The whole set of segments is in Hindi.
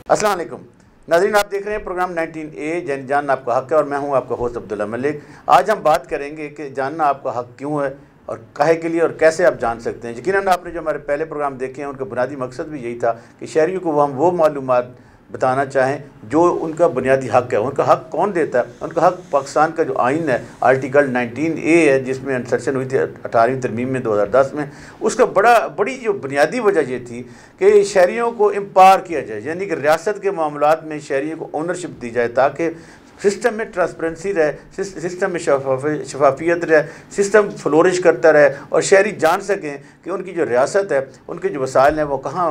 अस्सलाम वालेकुम नाज़रीन, आप देख रहे हैं प्रोग्राम 19A जन जानना आपका हक है और मैं हूं आपका होस्ट अब्दुल्ला मलिक। आज हम बात करेंगे कि जानना आपका हक क्यों है और काहे के लिए और कैसे आप जान सकते हैं। यकीनन आपने जो हमारे पहले प्रोग्राम देखे हैं उनका बुनियादी मकसद भी यही था कि शहरियों को हम वो मालूमात बताना चाहें जो उनका बुनियादी हक है। उनका हक कौन देता है? उनका हक पाकिस्तान का जो आइन है आर्टिकल 19A है, जिसमें इंसर्शन हुई थी 18वीं तरमीम में 2010 में। उसका बड़ी जो बुनियादी वजह ये थी कि शहरियों को एम्पावर किया जाए, यानी कि रियासत के मामलात में शहरियों को ओनरशिप दी जाए ताकि सिस्टम में ट्रांसपेरेंसी रहे, सिस्टम में शफाफियत रहे, सिस्टम फ्लोरिश करता रहे और शहरी जान सकें कि उनकी जो रियासत है, उनके जो वसाइल हैं वो कहाँ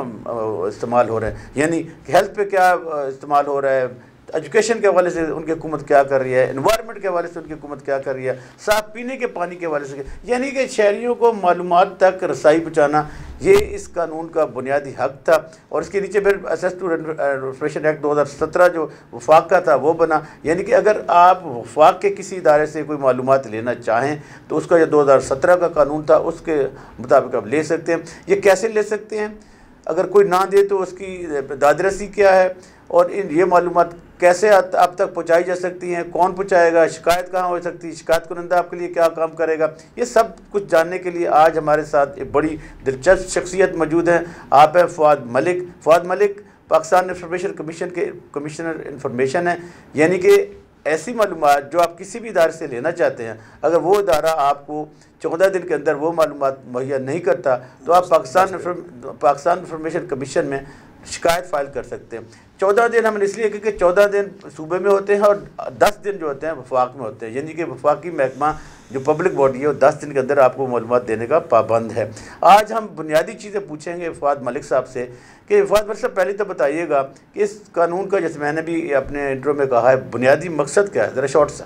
इस्तेमाल हो रहे हैं, यानी हेल्थ पे क्या इस्तेमाल हो रहा है, एजुकेशन के हवाले से उनकी हुकूमत क्या कर रही है, एनवायरनमेंट के हवाले से उनकी हुकूमत क्या कर रही है, साफ़ पीने के पानी के हवाले से, यानी कि शहरियों को मालूमात तक रसाई पहुँचाना, ये इस कानून का बुनियादी हक था। और इसके नीचे फिर असेस टू इन्फॉर्मेशन एक्ट 2017 जो वफाक का था वो बना, यानी कि अगर आप वफाक के किसी इदारे से कोई मालूमात लेना चाहें तो उसका जो 2017 का कानून था उसके मुताबिक आप ले सकते हैं। ये कैसे ले सकते हैं? अगर कोई ना दे तो उसकी दादरसी क्या है और ये मालूमात कैसे आप तक पहुँचाई जा सकती हैं, कौन पहुँचाएगा, शिकायत कहाँ हो सकती है, शिकायत कुनंदा आपके लिए क्या काम करेगा, ये सब कुछ जानने के लिए आज हमारे साथ एक बड़ी दिलचस्प शख्सियत मौजूद है। आप हैं फवाद मलिक। फवाद मलिक पाकिस्तान इंफॉर्मेशन कमीशन के कमिश्नर इंफॉर्मेशन है, यानी कि ऐसी मालूमात जो आप किसी भी इदारे से लेना चाहते हैं, अगर वो इदारा आपको 14 दिन के अंदर वो मालूमात मुहैया नहीं करता तो आप पाकिस्तान इंफॉर्मेशन कमीशन में शिकायत फ़ाइल कर सकते हैं। 14 दिन हमने इसलिए क्योंकि 14 दिन सूबे में होते हैं और 10 दिन जो होते हैं वफाक में होते हैं, यानी कि वफाकी महकमा जो पब्लिक बॉडी है वो 10 दिन के अंदर आपको मालूमात देने का पाबंद है। आज हम बुनियादी चीज़ें पूछेंगे फवाद मलिक साहब से कि फवाद मलिक साहब पहले तो बताइएगा कि इस कानून का, जैसे मैंने भी अपने इंट्रो में कहा है, बुनियादी मकसद क्या है, ज़रा शॉर्ट सा।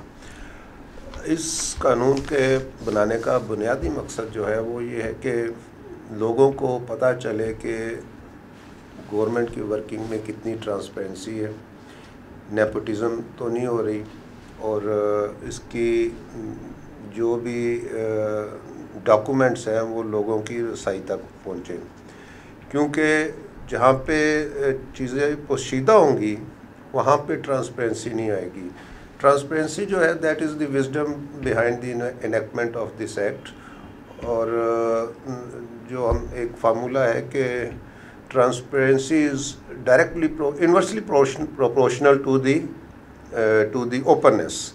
इस कानून के बनाने का बुनियादी मकसद जो है वो ये है कि लोगों को पता चले कि गवर्नमेंट की वर्किंग में कितनी ट्रांसपेरेंसी है, नेपोटिज़म तो नहीं हो रही और इसकी जो भी डॉक्यूमेंट्स हैं वो लोगों की रसाई तक पहुँचें, क्योंकि जहाँ पे चीज़ें पोशीदा होंगी वहाँ पे ट्रांसपेरेंसी नहीं आएगी। ट्रांसपेरेंसी जो है that is the wisdom behind the enactment of this act. और जो हम एक फार्मूला है कि transparency is directly inversely proportional to the openness.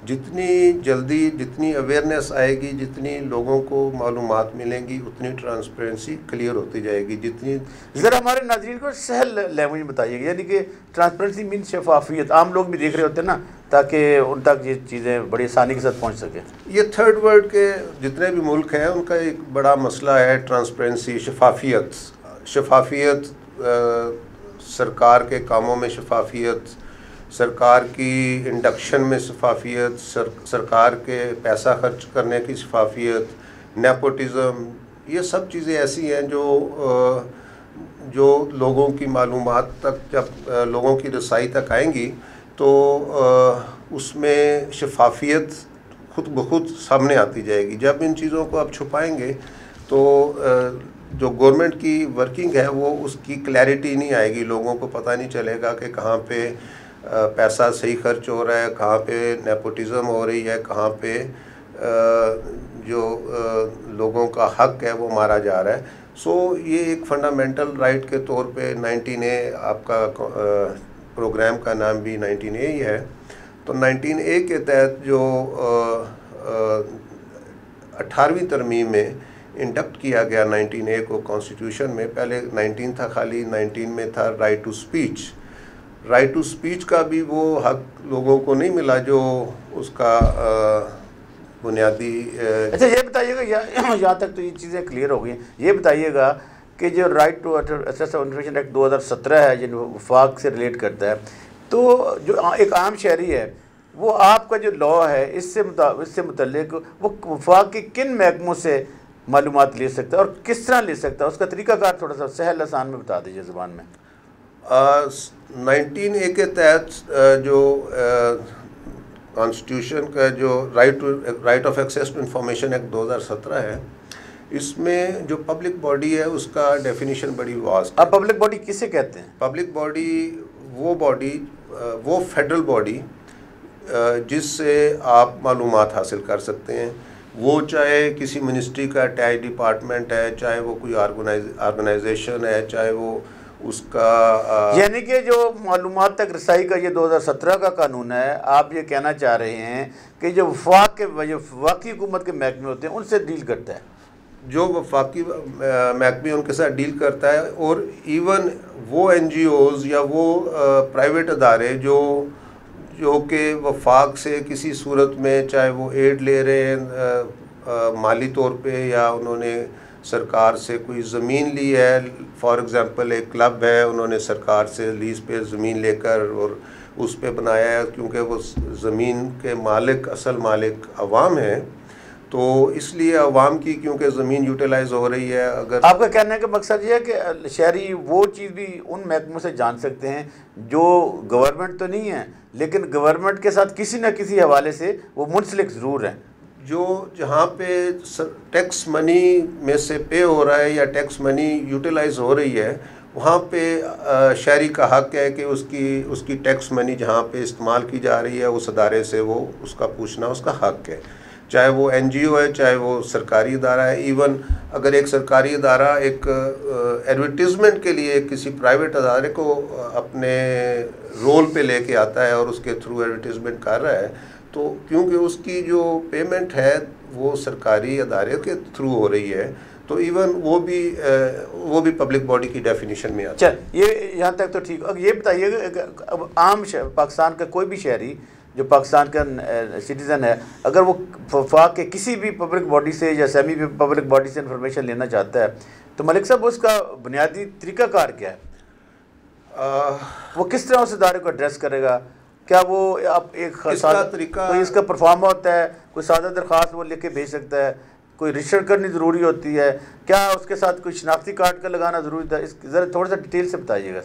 जितनी जल्दी जितनी अवेयरनेस आएगी, जितनी लोगों को मालूमात मिलेंगी, उतनी ट्रांसपेरेंसी क्लियर होती जाएगी। जितनी ज़रा हमारे नाज़रीन को सहल लैंग्वेज में बताइएगा, यानी कि ट्रांसपेरेंसी मीन शफाफियत, आम लोग भी देख रहे होते हैं ना, ताकि उन तक ये चीज़ें बड़ी आसानी के साथ पहुंच सके। ये थर्ड वर्ल्ड के जितने भी मुल्क हैं उनका एक बड़ा मसला है ट्रांसपेरेंसी, शफाफियत, सरकार के कामों में शफाफियत, सरकार की इंडक्शन में शफाफियत, सरकार के पैसा खर्च करने की शफाफियत, नेपोटिज़म, ये सब चीज़ें ऐसी हैं जो लोगों की मालूमात तक, जब लोगों की रसाई तक आएंगी तो उसमें शफाफियत खुद ब खुद सामने आती जाएगी। जब इन चीज़ों को आप छुपाएंगे तो जो गवर्नमेंट की वर्किंग है वो उसकी क्लैरिटी नहीं आएगी, लोगों को पता नहीं चलेगा कि कहाँ पे पैसा सही खर्च हो रहा है, कहाँ पे नेपोटिज़म हो रही है, कहाँ पे जो लोगों का हक है वो मारा जा रहा है। सो ये एक फंडामेंटल राइट के तौर पे 19A, आपका प्रोग्राम का नाम भी 19A ही है, तो 19A के तहत जो 18वीं तरमीम में इंडक्ट किया गया 19A को कॉन्स्टिट्यूशन में, पहले 19 था खाली, 19 में था right to speech. Right to speech का भी वो हक लोगों को नहीं मिला जो उसका बुनियादी अच्छा ये बताइएगा, यहाँ तक तो ये चीज़ें क्लियर हो गई। ये बताइएगा कि जो right to access information act 2017 है, जिन वफाक से रिलेट करता है, तो जो एक आम शहरी है वो आपका जो लॉ है इससे मुतल्लिक वो वफाक के किन महकमों से मालूमात ले सकता है और किस तरह ले सकता है, उसका तरीकाकार थोड़ा सा सहल आसान में बता दीजिए ज़ुबान में। 19A के तहत जो कॉन्स्टिट्यूशन का जो right of access to information act 2017 है, इसमें जो पब्लिक बॉडी है उसका डेफिनेशन बड़ी वास्ट है। अब पब्लिक बॉडी किसे कहते हैं? पब्लिक बॉडी वो फेडरल बॉडी जिससे आप मालूमात हासिल कर सकते हैं, वो चाहे किसी मिनिस्ट्री का अटैच डिपार्टमेंट है, चाहे वो कोई ऑर्गेनाइजेशन है, चाहे वो उसका यानी कि जो मालूमात तक रसाई का ये 2017 का कानून है, आप ये कहना चाह रहे हैं कि जो वफाकी हुकूमत के महकमे होते हैं उनसे डील करता है, जो वफाकी महकमे उनके साथ डील करता है। और इवन वो NGOs या वो प्राइवेट अदारे जो कि वफाक से किसी सूरत में, चाहे वो एड ले रहे हैं माली तौर पे, या उन्होंने सरकार से कोई ज़मीन ली है, फॉर एग्ज़ाम्पल एक क्लब है, उन्होंने सरकार से लीज़ पे ज़मीन लेकर और उस पे बनाया है, क्योंकि वो ज़मीन के असल मालिक अवाम है, तो इसलिए अवाम की क्योंकि ज़मीन यूटिलाइज़ हो रही है। अगर आपका कहने का मकसद ये है कि शहरी वो चीज़ भी उन महकमों से जान सकते हैं जो गवर्नमेंट तो नहीं है, लेकिन गवर्नमेंट के साथ किसी न किसी हवाले से वो मुंसलिक ज़रूर हैं, जो जहाँ पे टैक्स मनी में से पे हो रहा है या टैक्स मनी यूटिलाइज़ हो रही है, वहाँ पे शहरी का हक़ है कि उसकी टैक्स मनी जहाँ पे इस्तेमाल की जा रही है उस अदारे से वो उसका पूछना उसका हक़ है, चाहे वो NGO है, चाहे वो सरकारी इदारा है। इवन अगर एक सरकारी इदारा एक एडवर्टीज़मेंट के लिए किसी प्राइवेट अदारे को अपने रोल पे लेके आता है और उसके थ्रू एडवर्टीज़मेंट कर रहा है, तो क्योंकि उसकी जो पेमेंट है वो सरकारी अदारे के थ्रू हो रही है, तो इवन वो भी पब्लिक बॉडी की डेफिनेशन में आता है। चल, ये यहाँ तक तो ठीक। अब ये बताइए, अब आम पाकिस्तान का कोई भी शहरी जो पाकिस्तान का सिटीज़न है, अगर वो वफाक के किसी भी पब्लिक बॉडी से या सेमी पब्लिक बॉडी से इंफॉर्मेशन लेना चाहता है, तो मलिक साहब उसका बुनियादी तरीक़ाकार क्या है? वो किस तरह उस इदारे को एड्रेस करेगा? क्या वो आप कोई इसका परफॉर्मा होता है, कोई सादा दरख्वास्त वो लिख के भेज सकता है, कोई रिशर्च करनी ज़रूरी होती है, क्या उसके साथ कोई शनाख्ती कार्ड का लगाना ज़रूरी था? इस ज़रा थोड़ा सा डिटेल से बताइएगा।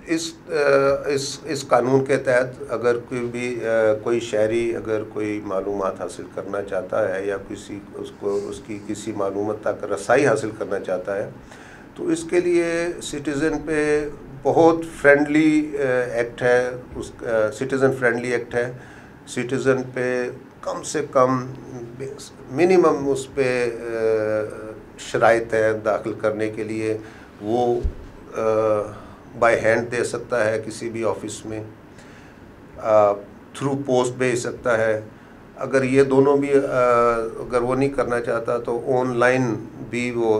इस कानून के तहत अगर कोई शहरी अगर कोई मालूमात हासिल करना चाहता है या उसकी किसी मालूमात तक रसाई हासिल करना चाहता है, तो इसके लिए सिटीज़न पे बहुत फ्रेंडली एक्ट है, सिटीज़न फ्रेंडली एक्ट है। सिटीज़न पे कम से कम मिनिमम उस पर शराइत है दाखिल करने के लिए, वो बाय हैंड दे सकता है किसी भी ऑफिस में, थ्रू पोस्ट भेज सकता है। अगर ये दोनों भी अगर वो नहीं करना चाहता तो ऑनलाइन भी वो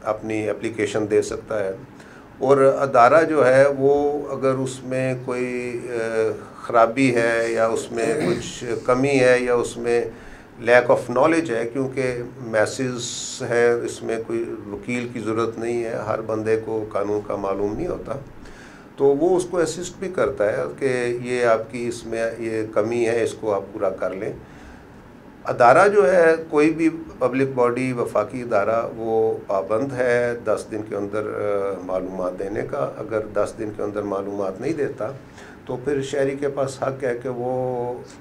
अपनी एप्लीकेशन दे सकता है। और अदारा जो है वो अगर उसमें कोई ख़राबी है या उसमें कुछ कमी है या उसमें लैक ऑफ नॉलेज है, क्योंकि मैसेज है, इसमें कोई वकील की ज़रूरत नहीं है, हर बंदे को कानून का मालूम नहीं होता, तो वो उसको असिस्ट भी करता है कि ये आपकी इसमें ये कमी है, इसको आप पूरा कर लें। अदारा जो है कोई भी पब्लिक बॉडी वफाकी अदारा वो पाबंद है 10 दिन के अंदर मालूमात देने का। अगर 10 दिन के अंदर मालूमात नहीं देता तो फिर शहरी के पास हक है कि वो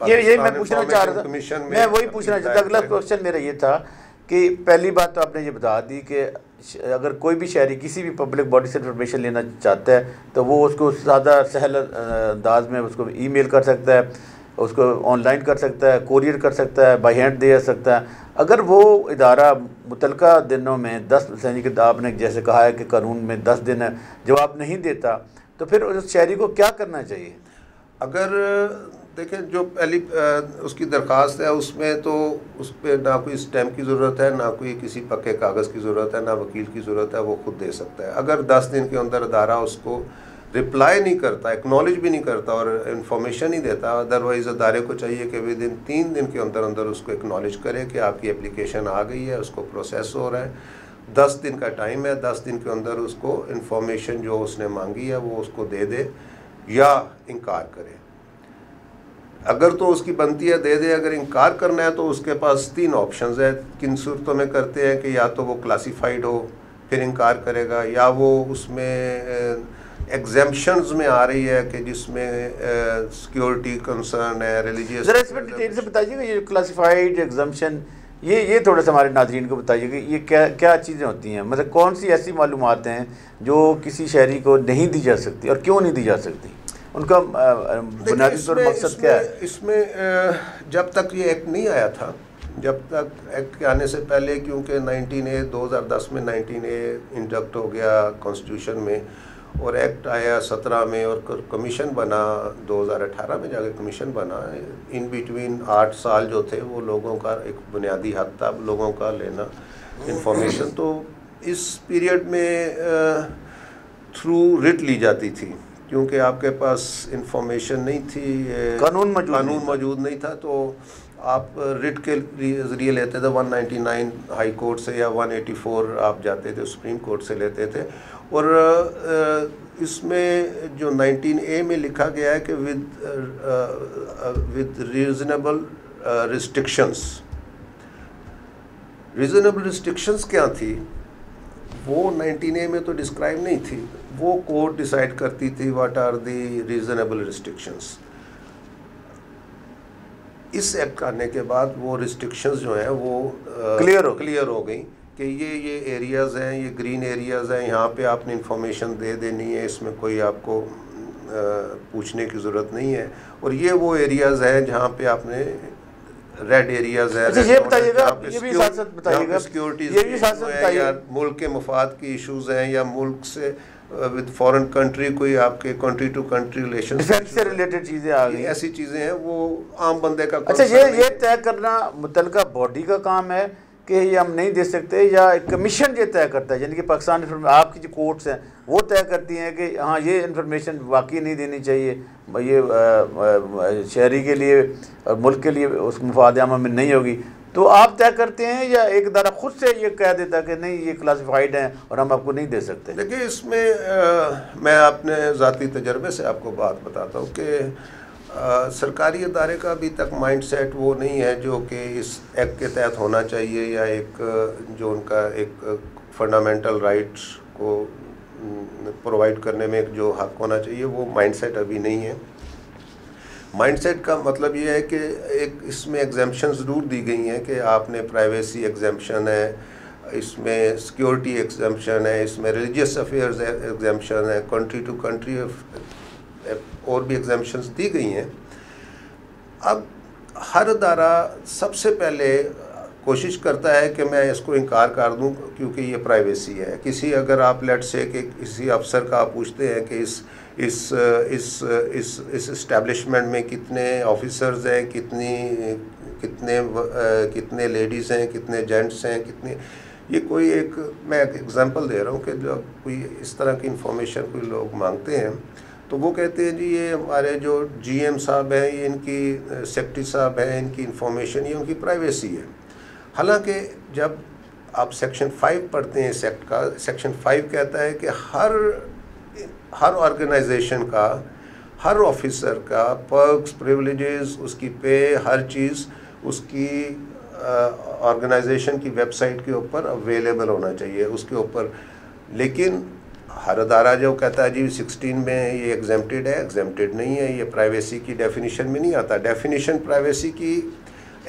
ये मैं पूछना चाह रहा था, मैं वही पूछना चाहता। अगला क्वेश्चन मेरा ये था कि पहली बात तो आपने ये बता दी कि अगर कोई भी शहरी किसी भी पब्लिक बॉडी से इंफॉर्मेशन लेना चाहता है तो वो उसको ज़्यादा सहल अंदाज में उसको ईमेल कर सकता है, उसको ऑनलाइन कर सकता है, कोरियर कर सकता है, बाई हैंड दे सकता है। अगर वो इदारा मुतलका दिनों में 10 कि आपने जैसे कहा है कि कानून में 10 दिन है, जवाब नहीं देता तो फिर उस शहरी को क्या करना चाहिए? अगर देखें जो पहली उसकी दरख्वास्त है उसमें तो उस पर ना कोई स्टैम्प की ज़रूरत है, ना कोई किसी पक्के कागज़ की ज़रूरत है, ना वकील की ज़रूरत है, वो खुद दे सकता है। अगर 10 दिन के अंदर अदारा उसको रिप्लाई नहीं करता, एक्नॉलेज भी नहीं करता और इन्फॉर्मेशन नहीं देता, अदरवाइज़ अदारे को चाहिए कि विद इन 3 दिन के अंदर अंदर उसको एक्नॉलेज करे कि आपकी एप्लीकेशन आ गई है, उसको प्रोसेस हो रहा है। 10 दिन का टाइम है, 10 दिन के अंदर उसको इन्फॉर्मेशन जो उसने मांगी है वो उसको दे दे या इनकार करे। अगर तो उसकी बनती है दे दे, अगर इनकार करना है तो उसके पास 3 ऑप्शंस है। किन सूरतों में करते हैं कि या तो वो क्लासिफाइड हो फिर इनकार करेगा, या वो उसमें एग्जेम्पशंस में आ रही है कि जिसमें सिक्योरिटी कंसर्न है, रिलीजियस। जरा इसमें डिटेल से बताइएगा, ये क्लासिफाइड एग्जाम्पशन ये थोड़ा सा हमारे नाज़रीन को बताइए कि ये क्या क्या चीज़ें होती हैं, मतलब कौन सी ऐसी मालूमात हैं जो किसी शहरी को नहीं दी जा सकती और क्यों नहीं दी जा सकती, उनका बुनियादी तौर पर मकसद क्या है? इसमें जब तक ये एक्ट नहीं आया था, जब तक एक्ट के आने से पहले, क्योंकि 19A 2010 में 19A इंडक्ट हो गया कॉन्स्टिट्यूशन में, और एक्ट आया 17 में, और कमीशन बना 2018 में जाके कमीशन बना। इन बिटवीन 8 साल जो थे वो लोगों का एक बुनियादी हक था लोगों का लेना इंफॉर्मेशन। तो इस पीरियड में थ्रू रिट ली जाती थी, क्योंकि आपके पास इंफॉर्मेशन नहीं थी, कानून मौजूद नहीं था, तो आप रिट के ज़रिए लेते थे। 199 हाई कोर्ट से या 184 आप जाते थे सुप्रीम कोर्ट से लेते थे। और इसमें जो 19A में लिखा गया है कि विद रीजनेबल रिस्ट्रिक्शंस क्या थी, वो 19A में तो डिस्क्राइब नहीं थी, वो कोर्ट डिसाइड करती थी what are the reasonable restrictions. इस एक्ट आने के बाद वो रिस्ट्रिक्शंस जो हैं वो क्लियर हो गई कि ये एरियाज़ हैं, ये ग्रीन एरियाज़ हैं, यहाँ पे आपने इंफॉर्मेशन दे देनी है, इसमें कोई आपको पूछने की ज़रूरत नहीं है। और ये वो एरियाज़ हैं जहाँ पे आपने रेड एरियाज़ है। अच्छा, ये बताइएगा, ये भी साथ साथ बताइएगा, सिक्योरिटी ये भी साथ साथ बताइए, या मुल्क के मफाद की इश्यूज़ हैं, या मुल्क से विद फॉरेन कंट्री कोई आपके कंट्री टू कंट्री रिलेशन से रिलेटेड चीज़ें आ गई, ऐसी चीज़ें हैं, वो आम बंदे का। अच्छा, ये तय करना मुतलका बॉडी का काम है कि ये हम नहीं दे सकते, या कमीशन ये तय करता है, यानी कि पाकिस्तान आपकी जो कोर्ट्स हैं वो तय करती हैं कि हाँ ये इन्फॉर्मेशन वाकई नहीं देनी चाहिए, ये शहरी के लिए और मुल्क के लिए उस मफाद आमा में नहीं होगी, तो आप तय करते हैं, या एक इदारा खुद से ये कह देता कि नहीं ये क्लासिफाइड हैं और हम आपको नहीं दे सकते? देखिए, इसमें मैं अपने ज़ाती तजर्बे से आपको बात बताता हूँ कि सरकारी अदारे का अभी तक माइंडसेट वो नहीं है जो कि इस एक्ट के तहत होना चाहिए, या एक जो उनका एक फंडामेंटल राइट्स को प्रोवाइड करने में एक जो हक होना चाहिए, वो माइंडसेट अभी नहीं है। माइंडसेट का मतलब ये है कि एक इसमें एग्जेम्पशन ज़रूर दी गई हैं कि आपने प्राइवेसी एग्जेम्पशन है, इसमें सिक्योरिटी एग्जेम्पशन है, इसमें रिलीजियस अफेयर्स एग्जेम्पशन है, कंट्री टू कंट्री और भी एग्जेम्पशंस दी गई हैं। अब हर अदारा सबसे पहले कोशिश करता है कि मैं इसको इनकार कर दूं क्योंकि ये प्राइवेसी है। किसी अगर आप लेट से कि किसी अफसर का आप पूछते हैं कि इस इस्टेब्लिशमेंट में कितने ऑफिसर्स हैं, कितने लेडीज़ हैं, कितने जेंट्स हैं, कितने, ये कोई एक मैं एक एग्जांपल दे रहा हूँ कि जब कोई इस तरह की इंफॉर्मेशन कोई लोग मांगते हैं तो वो कहते हैं जी ये हमारे जो GM साहब हैं, ये इनकी सेक्रेटरी साहब हैं, इनकी इंफॉर्मेशन ये उनकी प्राइवेसी है। हालांकि जब आप सेक्शन 5 पढ़ते हैं इस एक्ट का, सेक्शन 5 कहता है कि हर ऑर्गेनाइजेशन का, हर ऑफिसर का पर्क्स, प्रिविलेजेस, उसकी पे, हर चीज़ उसकी ऑर्गेनाइजेशन की वेबसाइट के ऊपर अवेलेबल होना चाहिए उसके ऊपर। लेकिन हर अदारा जो कहता है जी 16 में ये एग्जेम्प्टेड है, एग्जेम्प्टेड नहीं है, ये प्राइवेसी की डेफिनेशन में नहीं आता। डेफिनेशन प्राइवेसी की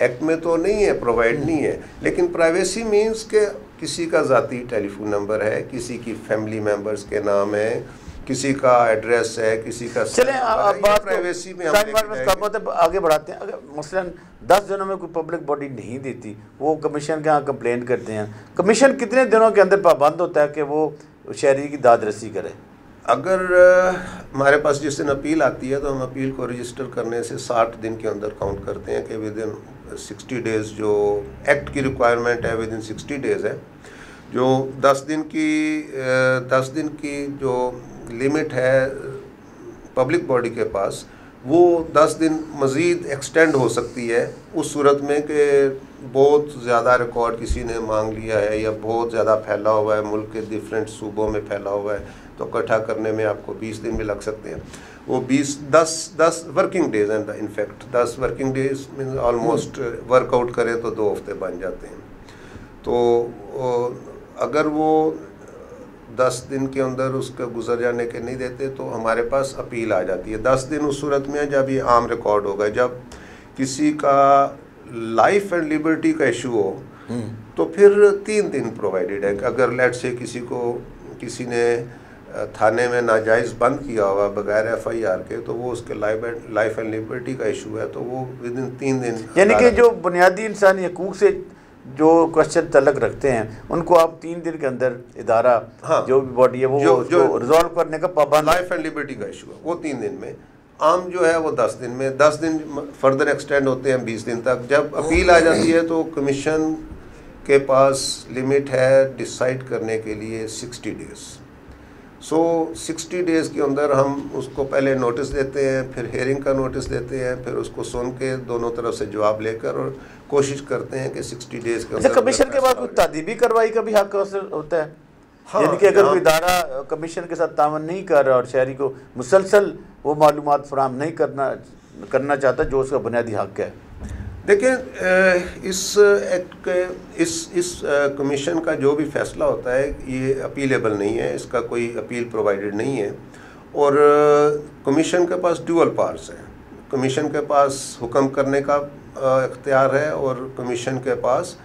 एक्ट में तो नहीं है, प्रोवाइड नहीं है, लेकिन प्राइवेसी मींस के किसी का ज़ाती टेलीफोन नंबर है, किसी की फैमिली मेम्बर्स के नाम है, किसी का एड्रेस है, किसी का। चलें अब बात प्राइवेसी में आगे बढ़ाते हैं। अगर मसलन 10 दिनों में कोई पब्लिक बॉडी नहीं देती, वो कमीशन के यहाँ कंप्लेन करते हैं, कमीशन कितने दिनों के अंदर पाबंद होता है कि वो शहरी की दाद रसी करे? अगर हमारे पास जिस दिन अपील आती है तो हम अपील को रजिस्टर करने से 60 दिन के अंदर काउंट करते हैं कि विद इन 60 डेज़, जो एक्ट की रिक्वायरमेंट है विद इन 60 डेज़ है। जो 10 दिन की जो लिमिट है पब्लिक बॉडी के पास, वो 10 दिन मज़ीद एक्सटेंड हो सकती है उस सूरत में कि बहुत ज़्यादा रिकॉर्ड किसी ने मांग लिया है या बहुत ज़्यादा फैला हुआ है, मुल्क के डिफरेंट सूबों में फैला हुआ है, तो इकट्ठा करने में आपको 20 दिन भी लग सकते हैं। वो 10 वर्किंग डेज़ हैं, in fact 10 working days mean almost workout करें तो 2 हफ्ते बन जाते हैं। तो अगर वो 10 दिन के अंदर उसका गुजर जाने के नहीं देते तो हमारे पास अपील आ जाती है। 10 दिन उस सूरत में है जब ये आम रिकॉर्ड होगा, जब किसी का लाइफ एंड लिबर्टी का इशू हो तो फिर 3 दिन प्रोवाइडेड है। अगर लेट से किसी ने थाने में नाजायज़ बंद किया हुआ बगैर FIR के, तो वो उसके लाइफ एंड लिबर्टी का इशू है, तो वो विद इन 3 दिन, यानी कि जो बुनियादी इंसानी हकूक से जो क्वेश्चन तलक रखते हैं उनको आप 3 दिन के अंदर इदारा, हाँ, जो भी बॉडी है वो जो रिजॉल्व करने का पाबंद, लाइफ एंड लिबर्टी का इशू है वो 3 दिन में, आम जो है वो 10 दिन में, 10 दिन फर्दर एक्सटेंड होते हैं 20 दिन तक। जब अपील आ जाती है तो कमीशन के पास लिमिट है डिसाइड करने के लिए 60 डेज़। सो 60 डेज़ के अंदर हम उसको पहले नोटिस देते हैं, फिर हेयरिंग का नोटिस देते हैं, फिर उसको सुन के दोनों तरफ से जवाब लेकर और कोशिश करते हैं कि 60 डेज़ के अंदर। कमीशन के बाद कोई तादीबी कार्रवाई का भी हक होता है? हाँ, यानी कि अगर कोई इदारा कमीशन के साथ तावन नहीं कर रहा और शहरी को मुसलसल वो मालूमात फराहम नहीं करना चाहता जो उसका बुनियादी हक है। देखिए, इस कमीशन का जो भी फैसला होता है ये अपीलेबल नहीं है, इसका कोई अपील प्रोवाइडेड नहीं है। और कमीशन के पास ड्यूअल पावर्स है, कमीशन के पास हुक्म करने का इख्तियार है और कमीशन के पास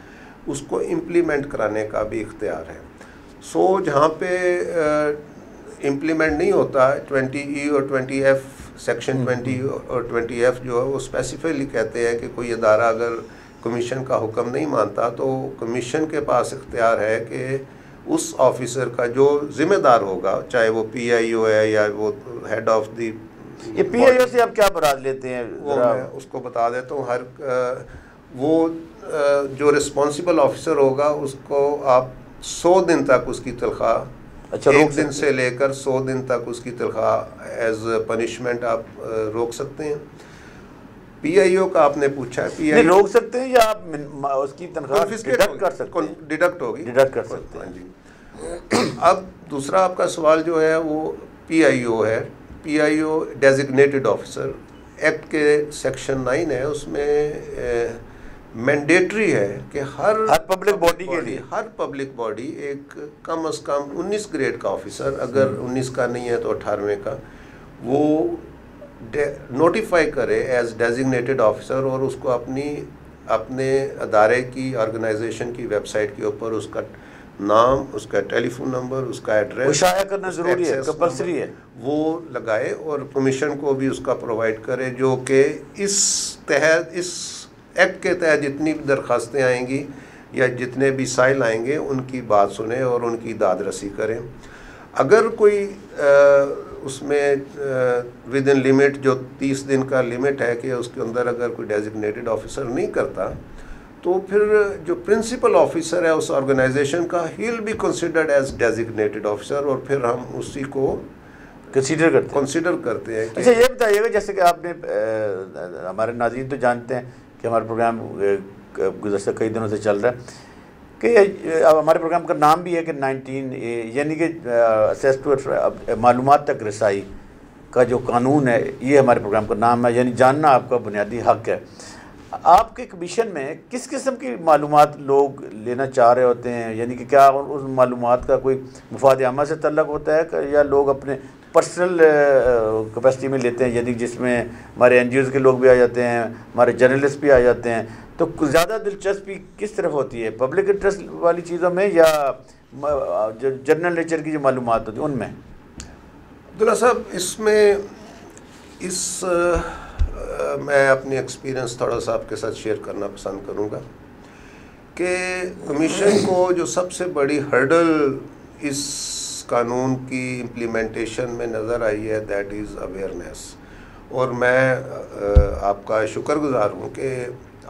उसको इम्प्लीमेंट कराने का भी इख्तियार है। सो जहाँ पे इम्प्लीमेंट नहीं होता, 20E और 20F, सेक्शन 20 और 20F जो है वो स्पेसिफिकली कहते हैं कि कोई अदारा अगर कमीशन का हुक्म नहीं मानता तो कमीशन के पास इख्तियार है कि उस ऑफिसर का जो ज़िम्मेदार होगा, चाहे वो PIO है या वो हेड ऑफ दी। ये PIO से आप क्या बरात लेते हैं? वो मैं उसको बता देता हूँ। वो जो रिस्पॉन्सिबल ऑफिसर होगा उसको आप 100 दिन तक उसकी तनख्वाह, अच्छा, 1 दिन से लेकर 100 दिन तक उसकी तनख्वाह एज पनिशमेंट आप रोक सकते हैं। PIO का आपने पूछा है, PIO रोक सकते हैं या आप उसकी तनख्वाह डिडक्ट कर सकते हैं? डिडक्ट होगी, डिडक्ट कर सकते हैं। हाँ जी। अब दूसरा आपका सवाल जो है वो PIO है। PIO डेजिग्नेटेड ऑफिसर एक्ट के सेक्शन 9 है, उसमें मैंडेटरी है कि हर पब्लिक बॉडी के लिए, हर पब्लिक बॉडी एक कम से कम 19 ग्रेड का ऑफिसर, अगर 19 का नहीं है तो 18वें का, वो नोटिफाई करे एज डेजिग्नेटेड ऑफिसर और उसको अपने अदारे की, ऑर्गेनाइजेशन की वेबसाइट के ऊपर उसका नाम, उसका टेलीफोन नंबर, उसका एड्रेस शाया करना ज़रूरी है, कंपल्सरी है, वो लगाए और कमीशन को भी उसका प्रोवाइड करे, जो कि इस एक्ट के तहत जितनी भी दरख्वास्तें आएंगी या जितने भी साइल आएंगे उनकी बात सुने और उनकी दाद रसी करें। अगर कोई उसमें विद इन लिमिट, जो 30 दिन का लिमिट है कि उसके अंदर अगर कोई डेजिग्नेटेड ऑफिसर नहीं करता तो फिर जो प्रिंसिपल ऑफिसर है उस ऑर्गेनाइजेशन का, he will be considered as designated officer और फिर हम उसी को कंसीडर करते हैं। अच्छा, ये बताइएगा, जैसे कि आपने हमारे नाज़रीन तो जानते हैं कि हमारा प्रोग्राम गुज़श्ता कई दिनों से चल रहा है कि अब हमारे प्रोग्राम का नाम भी है कि 19A, यानी कि एक्सेस टू मालूमात तक रसाई का जो कानून है, ये हमारे प्रोग्राम का नाम है, यानी जानना आपका बुनियादी हक है। आपके कमीशन में किस किस्म की मालूमात लोग लेना चाह रहे होते हैं? यानी कि क्या उस मालूमात का कोई मुफाद आमा से तल्लक होता है या लोग अपने पर्सनल कैपेसिटी में लेते हैं, यानी जिसमें हमारे NGOs के लोग भी आ जाते हैं, हमारे जर्नलिस्ट भी आ जाते हैं, तो ज़्यादा दिलचस्पी किस तरफ होती है, पब्लिक इंटरेस्ट वाली चीज़ों में या जो जनरल नेचर की जो मालूमात होती है उनमें? अब्दुल्ला साहब, इसमें मैं अपनी एक्सपीरियंस थोड़ा सा आपके साथ शेयर करना पसंद करूँगा कि कमीशन को जो सबसे बड़ी हर्डल इस कानून की इम्प्लीमेंटेशन में नज़र आई है, दैट इज़ अवेयरनेस। और मैं आपका शुक्रगुजार हूँ कि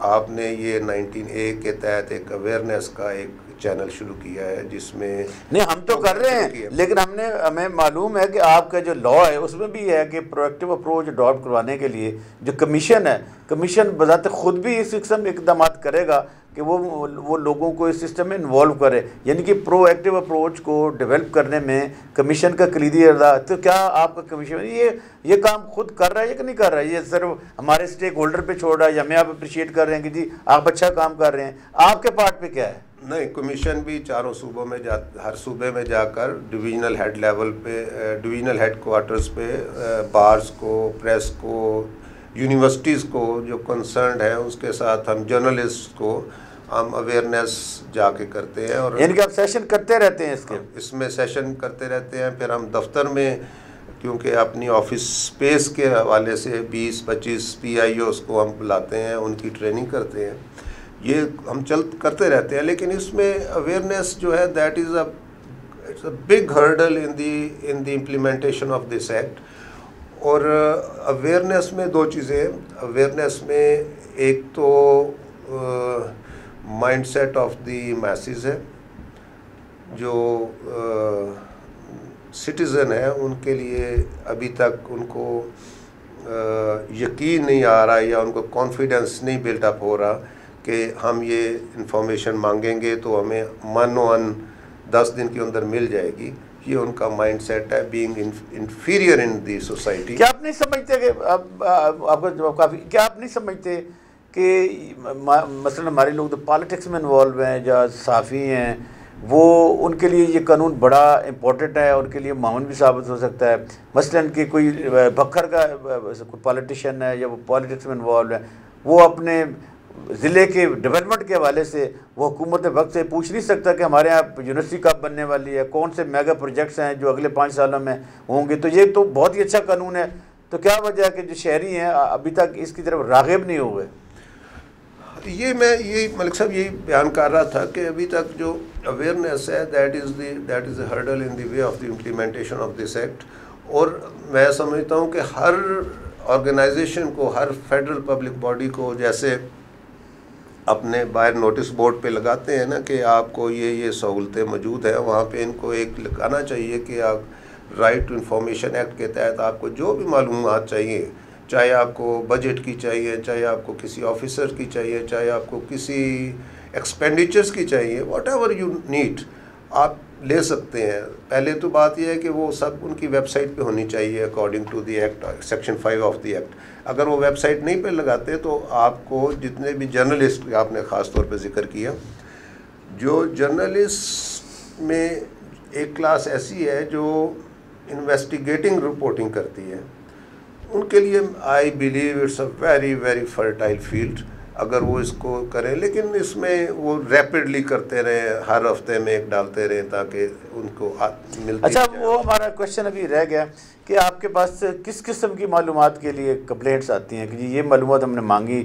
आपने ये 19A के तहत एक अवेयरनेस का एक चैनल शुरू किया है, जिसमें नहीं हम तो कर रहे हैं, लेकिन हमें मालूम है कि आपका जो लॉ है उसमें भी है कि प्रोएक्टिव अप्रोच अडॉप्ट करवाने के लिए जो कमीशन है, कमीशन बजाते खुद भी इस किस्म इकदाम करेगा कि वो लोगों को इस सिस्टम में इन्वॉल्व करे, यानी कि प्रोएक्टिव अप्रोच को डेवलप करने में कमीशन का कलीदी किरदार। तो क्या आपका कमीशन ये काम खुद कर रहा है या कि नहीं कर रहा है? ये सिर्फ हमारे स्टेक होल्डर पे छोड़ रहा है या हमें आप अप्रिशिएट कर रहे हैं कि जी आप अच्छा काम कर रहे हैं, आपके पार्ट पे क्या है? नहीं, कमीशन भी चारों सूबों में हर सूबे में जाकर डिवीजनल हेड लेवल पे, डिवीजनल हेड क्वार्टर्स पे बार्स को, प्रेस को, यूनिवर्सिटीज़ को जो कंसर्न है उसके साथ हम जर्नलिस्ट को हम अवेयरनेस जाके करते हैं। और यानी कि आप सेशन करते रहते हैं इसमें सेशन करते रहते हैं। फिर हम दफ्तर में, क्योंकि अपनी ऑफिस स्पेस के हवाले से 20-25 PIOs को हम बुलाते हैं, उनकी ट्रेनिंग करते हैं, ये हम करते रहते हैं। लेकिन इसमें अवेयरनेस जो है that is it's a big hurdle in the implementation of this act. और अवेयरनेस में दो चीज़ें, अवेयरनेस में एक तो माइंडसेट ऑफ द मैसेज है, जो सिटीज़न है उनके लिए अभी तक उनको यकीन नहीं आ रहा या उनको कॉन्फिडेंस नहीं बिल्टअप हो रहा कि हम ये इंफॉर्मेशन मांगेंगे तो हमें मानो 10 दिन के अंदर मिल जाएगी। ये उनका माइंडसेट है, being inferior in the society. क्या आप नहीं समझते कि आपका जवाब काफ़ी, क्या आप नहीं समझते कि मसलन हमारे लोग तो पॉलिटिक्स में इन्वॉल्व हैं या सहाफ़ी हैं, वो उनके लिए ये कानून बड़ा इम्पोर्टेंट है, उनके लिए मामून भी साबित हो सकता है। मसलन कि कोई भक्खर का कोई पॉलिटिशियन है या वो पॉलिटिक्स में इन्वॉल्व है, वो अपने ज़िले के डेवलपमेंट के हवाले से वो हुकूमत वक्त से पूछ नहीं सकता कि हमारे यहाँ यूनिवर्सिटी कब बनने वाली है, कौन से मेगा प्रोजेक्ट्स हैं जो अगले 5 सालों में होंगे। तो ये तो बहुत ही अच्छा कानून है। तो क्या वजह है कि जो शहरी हैं अभी तक इसकी तरफ राग़िब नहीं हुए? ये मैं मलिक साहब यही बयान कर रहा था कि अभी तक जो अवेयरनेस है that is the hurdle in the way of the implementation of this act. और मैं समझता हूँ कि हर ऑर्गेनाइजेशन को, हर फेडरल पब्लिक बॉडी को, जैसे अपने बाहर नोटिस बोर्ड पे लगाते हैं ना कि आपको ये सहूलतें मौजूद हैं, वहाँ पे इनको एक लगाना चाहिए कि आप राइट टू इंफॉर्मेशन एक्ट के तहत आपको जो भी मालूमात चाहिए, चाहे आपको बजट की चाहिए, चाहे आपको किसी ऑफिसर की चाहिए, चाहे आपको किसी एक्सपेंडिचर्स की चाहिए, वॉट एवर यू नीड आप ले सकते हैं। पहले तो बात यह है कि वो सब उनकी वेबसाइट पे होनी चाहिए according to the act, section 5 of the act. अगर वो वेबसाइट नहीं पे लगाते तो आपको जितने भी जर्नलिस्ट, आपने ख़ास तौर पे जिक्र किया, जो जर्नलिस्ट में एक क्लास ऐसी है जो इन्वेस्टिगेटिंग रिपोर्टिंग करती है, उनके लिए I believe it's a very very fertile field अगर वो इसको करें। लेकिन इसमें वो रैपिडली करते रहे, हर हफ्ते में एक डालते रहे ताकि उनको मिलती। अच्छा, वो हमारा क्वेश्चन अभी रह गया कि आपके पास किस किस्म की मालूमात के लिए कंप्लेंट्स आती हैं कि जी ये मालूमात हमने मांगी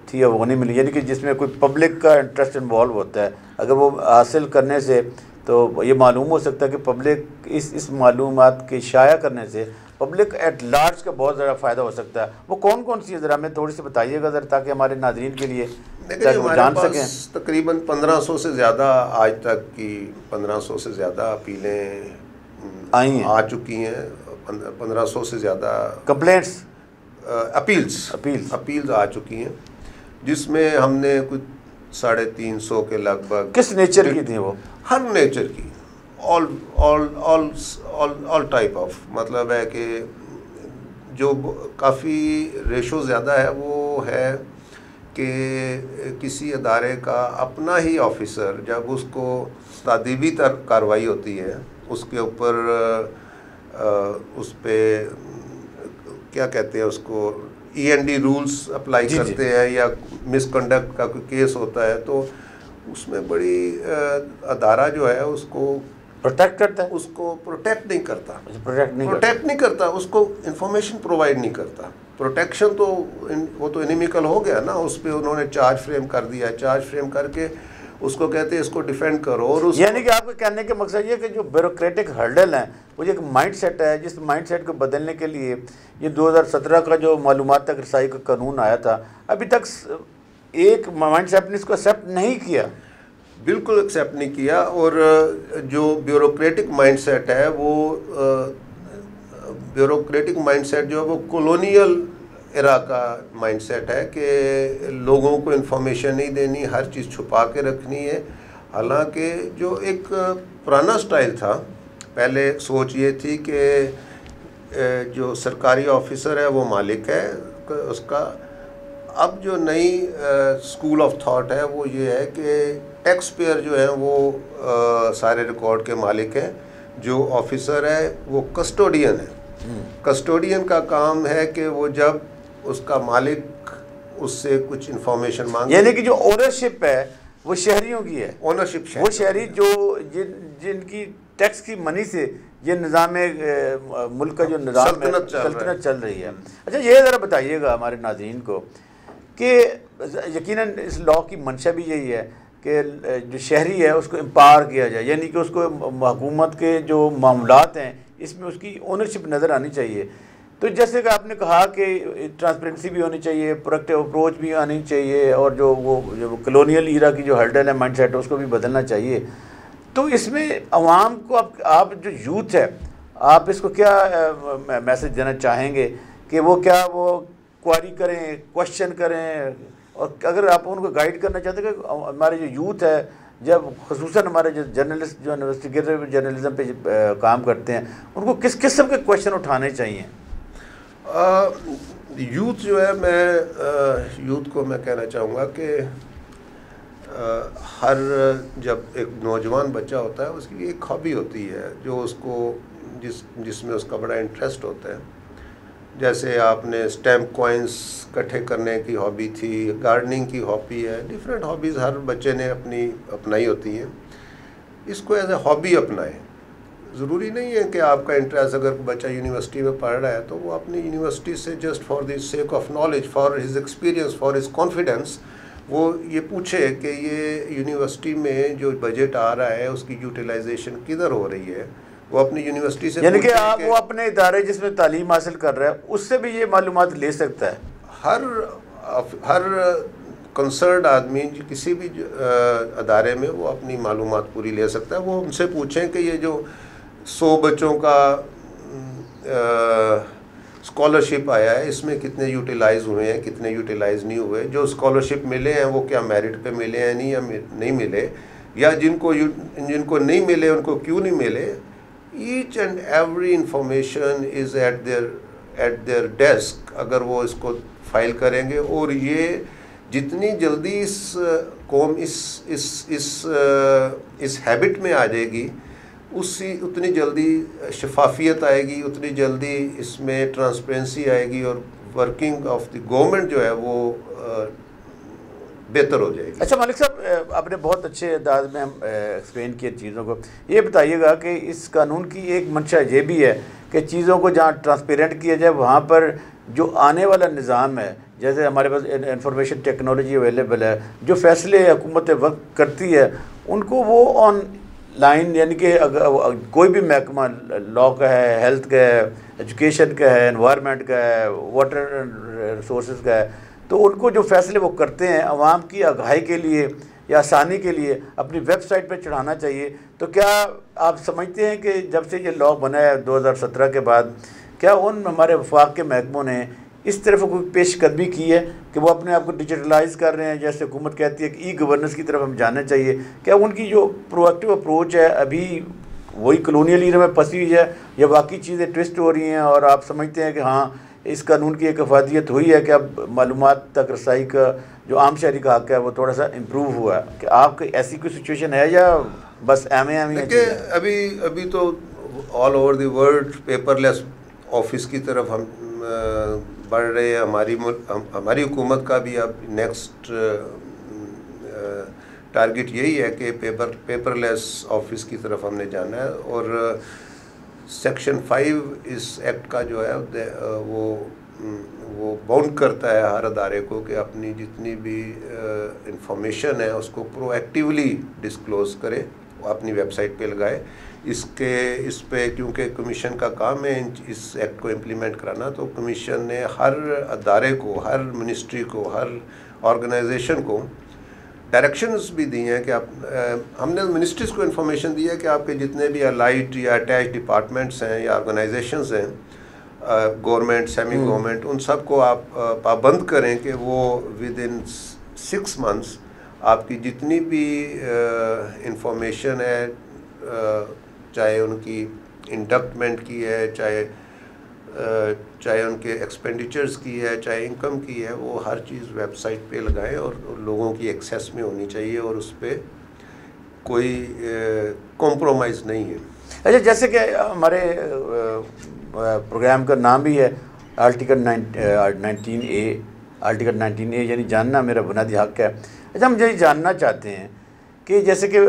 थी और वो नहीं मिली, यानी कि जिसमें कोई पब्लिक का इंटरेस्ट इन्वॉल्व होता है, अगर वो हासिल करने से तो ये मालूम हो सकता है कि पब्लिक इस मालूमात के शाया करने से पब्लिक एट लार्ज का बहुत ज़्यादा फ़ायदा हो सकता है। वो कौन कौन सी है, ज़रा हमें थोड़ी सी बताइएगा ज़रा, ताकि हमारे नाज़रीन के लिए वो जान सकें। तकरीबन 1500 से ज़्यादा आज तक की 1500 से ज़्यादा अपीलें आई हैं, आ चुकी हैं, 1500 से ज़्यादा कंप्लेंट्स, अपील्स आ चुकी हैं, जिसमें हमने कुछ 350 के लगभग। किस नेचर की थी वो? हर नेचर की, ऑल टाइप ऑफ, मतलब है कि जो काफ़ी रेशो ज़्यादा है वो है कि किसी अदारे का अपना ही ऑफिसर जब उसको तादीबी कार्रवाई होती है, उसके ऊपर उस पर क्या कहते हैं उसको, END रूल्स अप्लाई करते हैं या मिसकंडक्ट का कोई केस होता है, तो उसमें बड़ी अदारा जो है उसको प्रोटेक्ट करता है, उसको प्रोटेक्ट नहीं करता, उसको इंफॉर्मेशन प्रोवाइड नहीं करता। प्रोटेक्शन तो वो तो एनिमिकल हो गया ना, उस पर उन्होंने चार्ज फ्रेम कर दिया, चार्ज फ्रेम करके उसको कहते हैं इसको डिफेंड करो। और यानी कि आपके कहने के मकसद ये कि जो ब्यूरोक्रेटिक हर्डल है वो एक माइंड सेट है, जिस माइंड सेट को बदलने के लिए ये 2017 का जो मालूमात तक रसाई का कानून आया था, अभी तक एक माइंड सेट ने इसको एक्सेप्ट नहीं किया, बिल्कुल एक्सेप्ट नहीं किया। और जो ब्यूरोक्रेटिक माइंडसेट है वो ब्यूरोक्रेटिक माइंडसेट जो है वो कॉलोनियल एरा का माइंडसेट है कि लोगों को इन्फॉर्मेशन नहीं देनी, हर चीज़ छुपा के रखनी है। हालांकि जो एक पुराना स्टाइल था, पहले सोच ये थी कि जो सरकारी ऑफिसर है वो मालिक है उसका। अब जो नई स्कूल ऑफ थॉट है वो ये है कि टैक्स पेयर जो है वो सारे रिकॉर्ड के मालिक हैं, जो ऑफिसर है वो कस्टोडियन है। कस्टोडियन का काम है कि वो जब उसका मालिक उससे कुछ इंफॉर्मेशन मांगे, यानी कि जो ओनरशिप है वो शहरियों की है, ओनरशिप वो शहरी जो जिनकी टैक्स की मनी से ये निज़ाम मुल्क का जो निज़ाम सल्तनत चल रही है। अच्छा, ये ज़रा बताइएगा हमारे नाज़रीन को कि यकीनन इस लॉ की मंशा भी यही है कि जो शहरी है उसको एम्पावर किया जाए, यानी कि उसको हुकूमत के जो मामलात हैं इसमें उसकी ओनरशिप नज़र आनी चाहिए। तो जैसे कि आपने कहा कि ट्रांसपेरेंसी भी होनी चाहिए, प्रोएक्टिव अप्रोच भी आनी चाहिए, और जो कलोनियल ईरा की जो हर्डल है माइंड सेट है उसको भी बदलना चाहिए। तो इसमें अवाम को आप जो यूथ है आप इसको क्या मैसेज देना चाहेंगे कि वो क्वारी करें, क्वेश्चन करें, और अगर आप उनको गाइड करना चाहते हैं कि हमारे जो यूथ है, जब खुसूसन हमारे जो जर्नलिस्ट जो इन्वेस्टिगेटिव जर्नलिज्म पे काम करते हैं, उनको किस किस्म के क्वेश्चन उठाने चाहिए? यूथ जो है, मैं यूथ को मैं कहना चाहूँगा कि हर जब एक नौजवान बच्चा होता है उसकी एक हॉबी होती है जो उसको जिसमें उसका बड़ा इंटरेस्ट होता है। जैसे आपने स्टैम्प कॉइन्स इकट्ठे करने की हॉबी थी, गार्डनिंग की हॉबी है, डिफरेंट हॉबीज़ हर बच्चे ने अपनाई होती हैं। इसको एज ए हॉबी अपनाएं। ज़रूरी नहीं है कि आपका इंटरेस्ट, अगर बच्चा यूनिवर्सिटी में पढ़ रहा है तो वो अपनी यूनिवर्सिटी से just for the sake of knowledge, for his experience, for his confidence, वो ये पूछे कि ये यूनिवर्सिटी में जो बजट आ रहा है उसकी यूटिलाइजेशन किधर हो रही है। वो अपनी यूनिवर्सिटी से, यानी कि आप वो अपने इदारे जिसमें तालीम हासिल कर रहा है उससे भी ये मालूमात ले सकता है। हर कंसर्न आदमी किसी भी अदारे में वो अपनी मालूमात पूरी ले सकता है। वो उनसे पूछें कि ये जो 100 बच्चों का स्कॉलरशिप आया है इसमें कितने यूटिलाइज़ हुए हैं, कितने यूटिलाइज़ नहीं हुए, जो स्कॉलरशिप मिले हैं वो क्या मेरिट पे मिले हैं नहीं, या नहीं मिले, या जिनको नहीं मिले उनको क्यों नहीं मिले। Each and every information is eight there desk. अगर वो इसको फाइल करेंगे, और ये जितनी जल्दी इस कौम इस हैबिट में आ जाएगी उतनी जल्दी शफाफियत आएगी, उतनी जल्दी इसमें ट्रांसपेरेंसी आएगी, और वर्किंग ऑफ द गवर्नमेंट जो है वो बेहतर हो जाएगी। अच्छा मालिक साहब, आपने बहुत अच्छे अंदाज में एक्सप्लेन किए चीज़ों को। ये बताइएगा कि इस कानून की एक मंशा ये भी है कि चीज़ों को जहाँ ट्रांसपेरेंट किया जाए वहाँ पर जो आने वाला निज़ाम है, जैसे हमारे पास इंफॉर्मेशन टेक्नोलॉजी अवेलेबल है, जो फैसले हुकूमत वक्त करती है उनको वो ऑन लाइन, यानी कि कोई भी महकमा लॉ का है, हेल्थ का है, एजुकेशन का है, एनवायरनमेंट का है, वाटर रिसोर्सेज का है, तो उनको जो फैसले वो करते हैं आवाम की आगाही के लिए या आसानी के लिए अपनी वेबसाइट पर चढ़ाना चाहिए। तो क्या आप समझते हैं कि जब से ये लॉ बना है 2017 के बाद, क्या उन हमारे वफाक के महकमों ने इस तरफ कोई पेशकदमी की है कि वो अपने आप को डिजिटलाइज़ कर रहे हैं, जैसे हुकूमत कहती है कि ई गवर्नेंस की तरफ हम जाना चाहिए? क्या उनकी जो प्रोएक्टिव अप्रोच है अभी वही कलोनियल ईरा में फंसी हुई है, या बाकी चीज़ें ट्विस्ट हो रही हैं और आप समझते हैं कि हाँ इस कानून की एक अफादियत हुई है कि अब मालूमात तक रसाई का जो आम शहरी का हक़ है वो थोड़ा सा इम्प्रूव हुआ है? कि आपकी ऐसी कोई सिचुएशन है या बस एम देखिए, अभी तो all over the world paperless office की तरफ हम बढ़ रहे हैं। हमारी हुकूमत का भी अब नेक्स्ट टारगेट यही है कि पेपरलेस ऑफिस की तरफ हमने जाना है। और सेक्शन 5 इस एक्ट का जो है वो बाउंड करता है हर अदारे को कि अपनी जितनी भी इंफॉर्मेशन है उसको प्रोएक्टिवली डिस्क्लोज़ करे, अपनी वेबसाइट पे लगाए। इस पे क्योंकि कमीशन का काम है इस एक्ट को इम्प्लीमेंट कराना, तो कमीशन ने हर अदारे को, हर मिनिस्ट्री को, हर ऑर्गेनाइजेशन को डायरेक्शंस भी दी हैं कि आप हमने मिनिस्ट्रीज़ को इन्फॉर्मेशन दी है कि आपके जितने भी अलाइड या अटैच डिपार्टमेंट्स हैं या ऑर्गेनाइजेशंस हैं, गवर्नमेंट, सेमी गवर्नमेंट, उन सब को आप पाबंद करें कि वो विद इन 6 मंथ्स आपकी जितनी भी इंफॉर्मेशन है, चाहे उनकी इंडक्टमेंट की है, चाहे उनके एक्सपेंडिचर्स की है, चाहे इनकम की है, वो हर चीज़ वेबसाइट पे लगाएं और लोगों की एक्सेस में होनी चाहिए और उस पर कोई कॉम्प्रोमाइज़ नहीं है। अच्छा, जैसे कि हमारे प्रोग्राम का नाम भी है आर्टिकल 19A, आर्टिकल 19A यानी जानना मेरा बुनियादी हक है। अच्छा, हम यही जानना चाहते हैं कि जैसे कि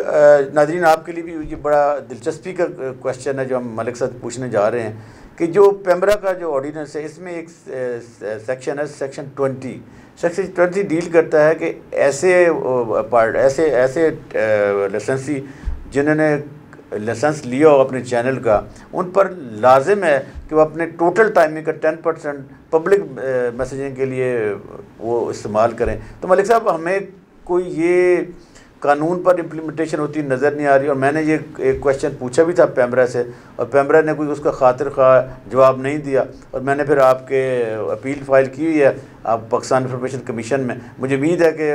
नाज़रीन आपके लिए भी ये बड़ा दिलचस्पी का क्वेश्चन है जो हम मलिक साहब पूछने जा रहे हैं कि जो पेमरा का जो ऑर्डिनेंस है इसमें एक सेक्शन है, सेक्शन 20। सेक्शन 20 डील करता है कि ऐसे लाइसेंसी जिन्होंने लाइसेंस लिया हो अपने चैनल का, उन पर लाजिम है कि वो अपने टोटल टाइमिंग का 10% पब्लिक मैसेजिंग के लिए वो इस्तेमाल करें। तो मलिक साहब, हमें कोई ये कानून पर इम्प्लीमेंटेशन होती नज़र नहीं आ रही, और मैंने ये एक क्वेश्चन पूछा भी था पेमरा से, और पेमरा ने कोई उसका खातिर खा जवाब नहीं दिया, और मैंने फिर आपके अपील फ़ाइल की हुई है आप पाकिस्तान इंफॉर्मेशन कमीशन में। मुझे उम्मीद है कि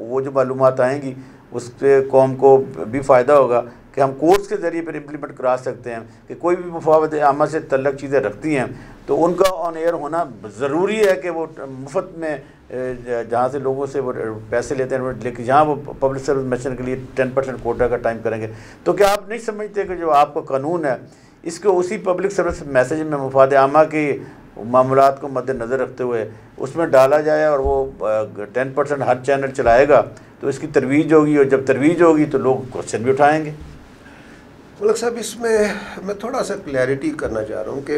वो जो मालूमात आएंगी उससे कौम को भी फ़ायदा होगा कि हम कोर्ट्स के ज़रिए फिर इम्प्लीमेंट करा सकते हैं कि कोई भी मुफावत आमा से तल्लक चीज़ें रखती हैं तो उनका ऑन एयर होना ज़रूरी है कि वो मुफ्त में जहाँ से लोगों से वो पैसे लेते हैं, लेकिन जहाँ वो पब्लिक सर्विस मिशन के लिए 10% कोटा का टाइम करेंगे। तो क्या आप नहीं समझते कि जो आपका कानून है इसको उसी पब्लिक सर्विस मैसेज में मुफाद आमा के मामलात को मद्देनज़र रखते हुए उसमें डाला जाए, और वो 10% हर चैनल चलाएगा तो इसकी तरवीज होगी, और जब तरवीज होगी तो लोग क्वेश्चन भी उठाएँगे। मलिक साहब, इसमें मैं थोड़ा सा क्लैरिटी करना चाह रहा हूँ कि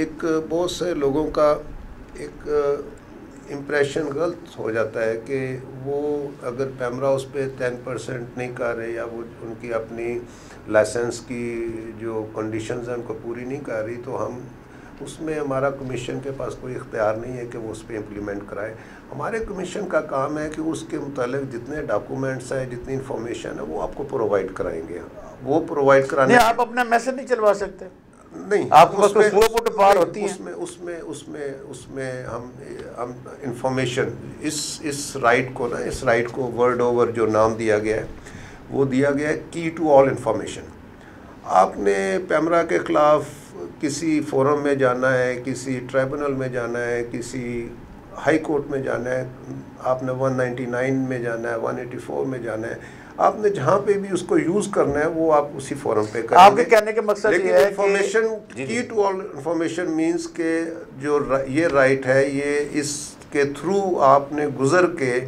एक बहुत से लोगों का एक इम्प्रेशन गलत हो जाता है कि वो अगर पेमरा उस पर 10% नहीं कर रहे या वो उनकी अपनी लाइसेंस की जो कंडीशंस हैं उनको पूरी नहीं कर रही, तो हम उसमें हमारा कमीशन के पास कोई इख्तियार नहीं है कि वो उस पर इम्प्लीमेंट कराए। हमारे कमीशन का काम है कि उसके मुतालिक जितने डॉक्यूमेंट्स हैं, जितनी इंफॉर्मेशन है वो आपको प्रोवाइड कराएंगे। वो प्रोवाइड कराने नहीं, आप अपना मैसेज नहीं चलवा सकते, नहीं, आपको उसमें पार होती है। उसमें हम इंफॉर्मेशन इस राइट को ना, इस राइट को वर्ड ओवर जो नाम दिया गया है वो दिया गया है की टू ऑल इंफॉर्मेशन। आपने पेमरा के ख़िलाफ़ किसी फोरम में जाना है, किसी ट्राइब्यूनल में जाना है, किसी हाई कोर्ट में जाना है, आपने 199 में जाना है, 184 में जाना है, आपने जहाँ पे भी उसको यूज़ करना है वो आप उसी फोरम पे करेंगे। आपके कहने के मकसद ये है इंफॉर्मेशन की टू ऑल इंफॉर्मेशन मींस के जो ये राइट है ये इसके थ्रू आपने गुजर के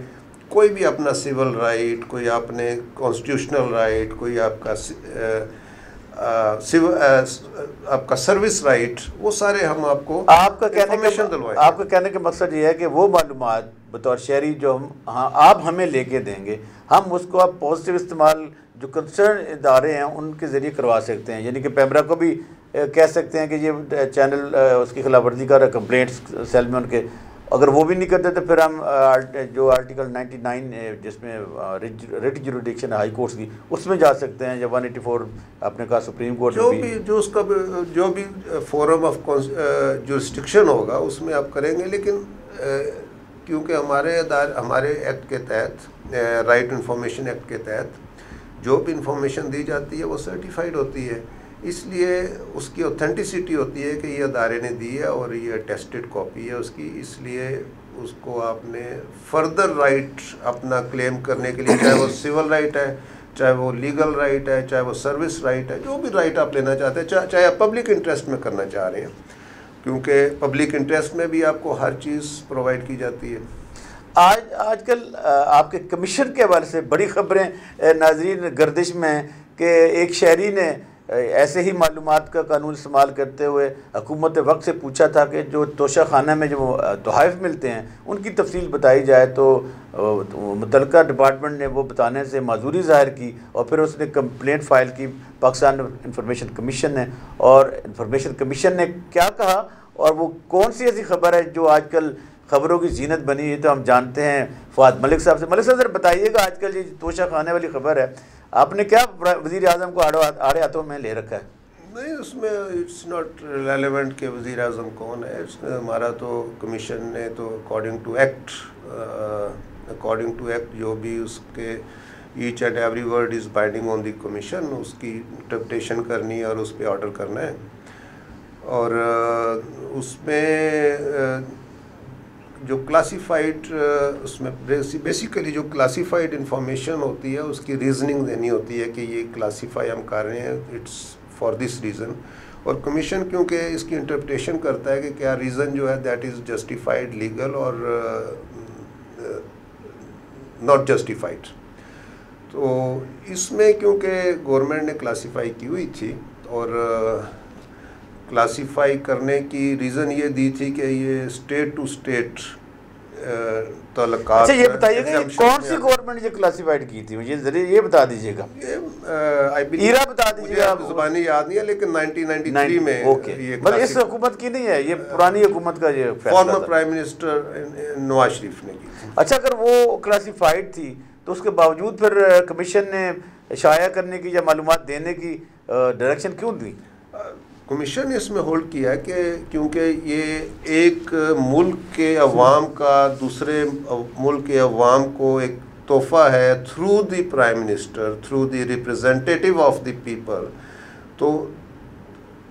कोई भी अपना सिविल राइट, कोई आपने कॉन्स्टिट्यूशनल राइट, कोई आपका आपका सर्विस राइट, वो सारे हम आपको आपका कहने का मकसद ये है कि वो मालूमात बतौर शहरी जो आप हमें लेके देंगे, हम उसको आप पॉजिटिव इस्तेमाल जो कंसर्न इदारे हैं उनके ज़रिए करवा सकते हैं। यानी कि पेमरा को भी कह सकते हैं कि ये चैनल उसकी खिलाफ वर्जी कर रहा है, कंप्लेंट्स सेल में उनके, अगर वो भी नहीं करते तो फिर हम जो आर्टिकल 99 जिसमें रिट जुरिडिक्शन हाई कोर्ट्स की उसमें जा सकते हैं, या 184 आपने कहा सुप्रीम कोर्ट जो भी फोरम ऑफ जुरिस्डिक्शन होगा उसमें आप करेंगे। लेकिन क्योंकि हमारे एक्ट के तहत, राइट इंफॉर्मेशन एक्ट के तहत जो भी इंफॉर्मेशन दी जाती है वो सर्टिफाइड होती है, इसलिए उसकी ऑथेंटिसिटी होती है कि ये अदारे ने दी है और ये टेस्टेड कॉपी है उसकी, इसलिए उसको आपने फर्दर राइट अपना क्लेम करने के लिए, चाहे वो सिविल राइट है, चाहे वो लीगल राइट है, चाहे वो सर्विस राइट है, जो भी राइट आप लेना चाहते हैं, चाहे आप पब्लिक इंटरेस्ट में करना चाह रहे हैं, क्योंकि पब्लिक इंटरेस्ट में भी आपको हर चीज़ प्रोवाइड की जाती है। आजकल आपके कमीशन के हवाले से बड़ी खबरें नाज़रीन गर्दिश में हैं कि एक शहरी ने ऐसे ही मालूमात का कानून इस्तेमाल करते हुए हुकूमत वक्त से पूछा था कि जो तोशा खाना में जो तोहफ़ मिलते हैं उनकी तफसील बताई जाए, तो मुतलका डिपार्टमेंट ने वो बताने से माजूरी ज़ाहिर की, और फिर उसने कंप्लेंट फ़ाइल की पाकिस्तान इंफॉर्मेशन कमीशन ने, और इंफॉर्मेशन कमीशन ने क्या कहा और वो कौन सी ऐसी खबर है जो आजकल खबरों की जीनत बनी है, तो हम जानते हैं फ़वाद मलिक साहब से। मलिक साहब ज़रा बताइएगा, आजकल ये तोशा खाने वाली खबर है, आपने क्या वज़ीर आज़म को आड़े हाथों में ले रखा है? नहीं, उसमें इट्स नॉट रेलेवेंट कि वज़ीर आज़म कौन है। हमारा तो कमीशन ने तो अकॉर्डिंग टू एक्ट जो भी उसके each and every word is binding on the commission, उसकी इंटरप्रिटेशन करनी है और उस पर ऑर्डर करना है। और उसमें जो क्लासिफाइड, उसमें बेसिकली जो क्लासिफाइड इंफॉर्मेशन होती है उसकी रीजनिंग देनी होती है कि ये क्लासीफाई हम कर रहे हैं, इट्स फॉर दिस रीज़न, और कमीशन क्योंकि इसकी इंटरप्रिटेशन करता है कि क्या रीज़न जो है दैट इज़ जस्टिफाइड, लीगल और नॉट जस्टिफाइड। तो इसमें क्योंकि गवर्नमेंट ने क्लासीफाई की हुई थी और क्लासीफाई करने की रीज़न ये दी थी कि ये स्टेट टू स्टेट अच्छा, ये बताइएगा कौन सी गवर्नमेंट ये क्लासिफाइड की थी, मुझे जरिए ये बता दीजिएगा, ईरा बता दीजिएगा। ज़ुबानी याद नहीं है लेकिन 1993 में ये मतलब इस हुकूमत की नहीं है, ये पुरानी हुकूमत का ये former prime minister Nawaz Sharif ने की थी। अच्छा, अगर वो क्लासिफाइड थी तो उसके बावजूद फिर कमीशन ने शाया करने की या मालूमात देने की डायरेक्शन क्यों दी? कमीशन ने इसमें होल्ड किया कि क्योंकि ये एक मुल्क के अवाम का दूसरे मुल्क के अवाम को एक तोहफ़ा है through the prime minister, through the representative of the people. तो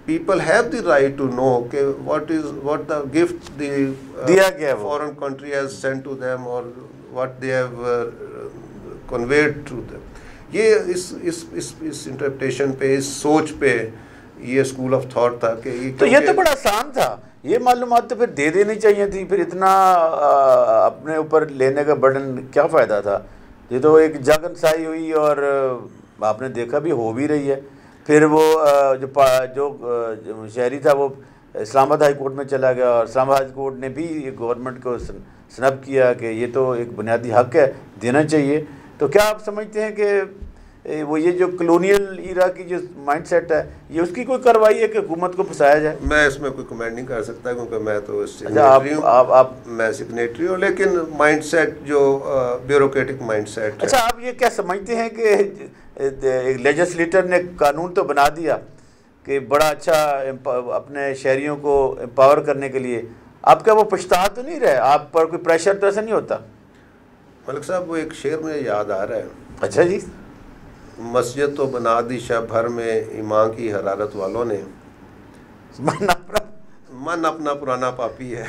people have the right to know कि व्हाट द गिफ्ट दिया गया foreign country has sent to them और what they have conveyed to them. ये इस इंटरप्रिटेशन पे, इस सोच पे ये स्कूल ऑफ थॉट था कि तो ये तो बड़ा आसान था, ये मालूमात तो फिर दे देनी चाहिए थी, फिर इतना अपने ऊपर लेने का बर्डन क्या फ़ायदा था? ये तो एक जगनसाई हुई और आपने देखा भी हो भी रही है। फिर वो जो शहरी था वो इस्लामाबाद हाई कोर्ट में चला गया और इस्लामाबाद हाई कोर्ट ने भी गवर्नमेंट को स्नब किया कि ये तो एक बुनियादी हक है, देना चाहिए। तो क्या आप समझते हैं कि वो ये जो कॉलोनियल ईरा की जो माइंडसेट है ये उसकी कोई कार्रवाई है कि हुकूमत को फंसाया जाए? मैं इसमें कोई कमेंट नहीं कर सकता क्योंकि मैं तो सिग्नेटरी हूँ, मैं सिग्नेटरी हूँ, लेकिन माइंडसेट जो ब्यूरोक्रेटिक माइंडसेट है। अच्छा, आप ये क्या समझते हैं कि लेजिस्लेटर ने कानून तो बना दिया कि बड़ा अच्छा अपने शहरियों को एम्पावर करने के लिए, आप क्या वो पछता तो नहीं रहे? आप पर कोई प्रेशर तो ऐसा नहीं होता? मलिक साहब, वो एक शेर मुझे याद आ रहा है। अच्छा जी। मस्जिद तो बना दी शब भर में ईमान की हरारत वालों ने, मन अपना पुराना पापी है।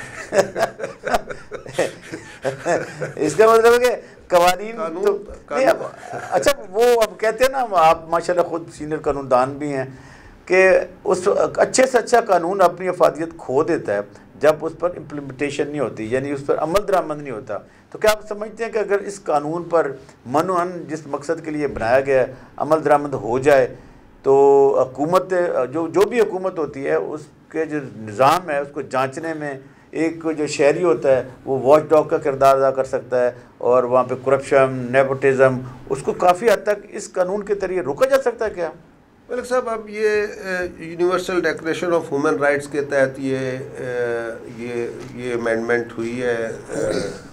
इसका मतलब है कि कवानीन तो अच्छा, वो अब कहते हैं ना, आप माशाल्लाह खुद सीनियर कानूनदान भी हैं, कि उस अच्छे से अच्छा कानून अपनी अफादियत खो देता है जब उस पर इम्प्लीमेंटेशन नहीं होती, यानी उस पर अमल दरामद नहीं होता। तो क्या आप समझते हैं कि अगर इस कानून पर मनोअन जिस मकसद के लिए बनाया गया है अमल दरामद हो जाए तो हुकूमत जो भी हुकूमत होती है उसके जो निज़ाम है उसको जांचने में एक जो शहरी होता है वो वॉच डॉग का किरदार अदा कर सकता है और वहाँ पे करप्शन, नेपोटिज़म, उसको काफ़ी हद तक इस कानून के जरिए रोका जा सकता है क्या? मलिक साहब, अब ये universal declaration of human rights के तहत ये अमेंडमेंट हुई है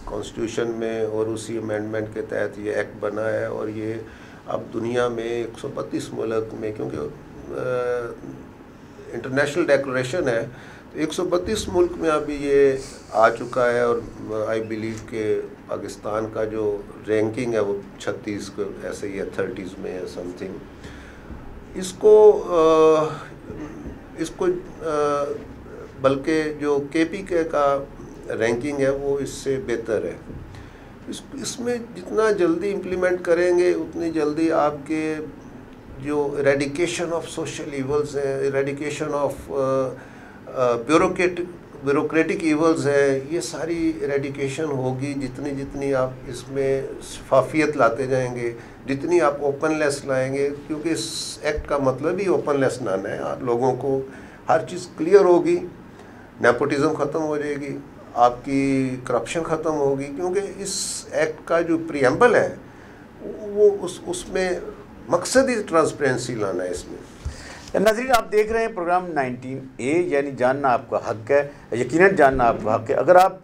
कॉन्स्टिट्यूशन में और उसी अमेंडमेंट के तहत ये एक्ट बना है और ये अब दुनिया में 132 मुल्क में, क्योंकि इंटरनेशनल डिक्लेरेशन है तो 132 मुल्क में अभी ये आ चुका है और आई बिलीव के पाकिस्तान का जो रैंकिंग है वो 36 को ऐसे ही है, 30s में है समथिंग। इसको बल्कि जो KPK का रैंकिंग है वो इससे बेहतर है। इसमें जितना जल्दी इम्प्लीमेंट करेंगे उतनी जल्दी आपके जो इरेडिकेशन ऑफ सोशल इवल्स हैं, इरेडिकेशन ऑफ ब्यूरोक्रेटिक इवल्स है, ये सारी इरेडिकेशन होगी जितनी आप इसमें शफाफियत लाते जाएंगे, जितनी आप ओपनलेस लाएंगे, क्योंकि इस एक्ट का मतलब ही ओपनलेस लाना है। आप लोगों को हर चीज़ क्लियर होगी, नेपोटिज़म ख़त्म हो जाएगी, आपकी करप्शन ख़त्म होगी, क्योंकि इस एक्ट का जो प्रीएम्बल है वो उसमें मकसद ही ट्रांसपेरेंसी लाना है इसमें। नाज़रीन, आप देख रहे हैं प्रोग्राम 19A, यानी जानना आपका हक है, यकीनन जानना आपका हक है। अगर आप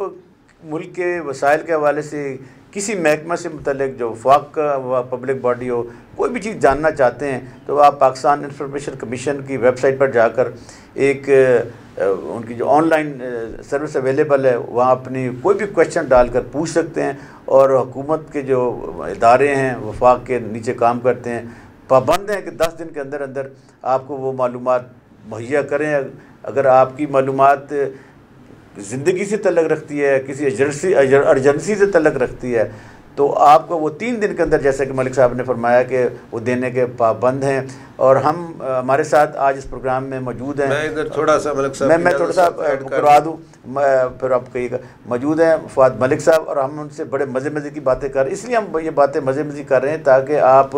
मुल्क के वसाइल के हवाले से किसी महकमा से मुतल्लिक जो वफाक का पब्लिक बॉडी हो कोई भी चीज़ जानना चाहते हैं तो आप पाकिस्तान इंफॉर्मेशन कमीशन की वेबसाइट पर जाकर एक उनकी जो ऑनलाइन सर्विस अवेलेबल है वहाँ अपनी कोई भी क्वेश्चन डालकर पूछ सकते हैं और हुकूमत के जो इदारे हैं वफाक के नीचे काम करते हैं पाबंद हैं कि 10 दिन के अंदर अंदर आपको वो मालूमात मुहैया करें। अगर आपकी मालूमात ज़िंदगी से तल्लक़ रखती है, किसी अर्जेंसी से तल्लक़ रखती है, तो आपको वो 3 दिन के अंदर, जैसे कि मलिक साहब ने फरमाया कि वो देने के पाबंद हैं। और हम हमारे साथ आज इस प्रोग्राम में मौजूद हैं। मैं इधर थोड़ा सा मलिक साहब मैं थोड़ा सा करवा दूँ, फिर आप कहिएगा। मौजूद हैं फवाद मलिक साहब और हम उनसे बड़े मज़े की बातें कर रहे हैं। इसलिए हम ये बातें मज़े कर रहे हैं ताकि आप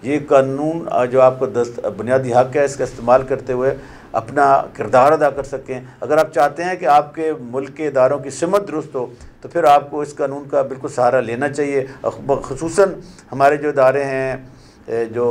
ये कानून जो आपको बुनियादी हक़ है, इसका इस्तेमाल करते हुए अपना किरदार अदा कर सकें। अगर आप चाहते हैं कि आपके मुल्क के इदारों की सिमत दुरुस्त हो तो फिर आपको इस कानून का बिल्कुल सहारा लेना चाहिए। ख़ुसूसन हमारे जो इदारे हैं जो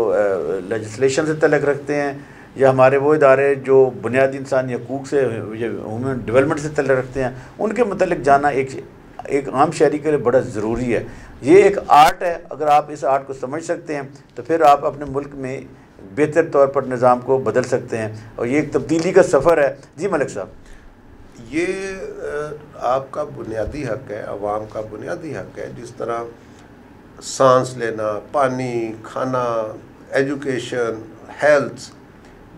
लेजिस्लेशन से तल्लुक़ रखते हैं, या हमारे वो इदारे जो बुनियादी इंसानी हकूक़ से, ह्यूमन डेवलपमेंट से तल्लुक़ रखते हैं, उनके मतलब जाना एक आम शहरी के लिए बड़ा ज़रूरी है। ये एक आर्ट है। अगर आप इस आर्ट को समझ सकते हैं तो फिर आप अपने मुल्क में बेहतर तौर पर निज़ाम को बदल सकते हैं और ये एक तब्दीली का सफ़र है। जी मलिक साहब, ये आपका बुनियादी हक़ है, अवाम का बुनियादी हक़ है। जिस तरह सांस लेना, पानी, खाना, एजुकेशन, हेल्थ,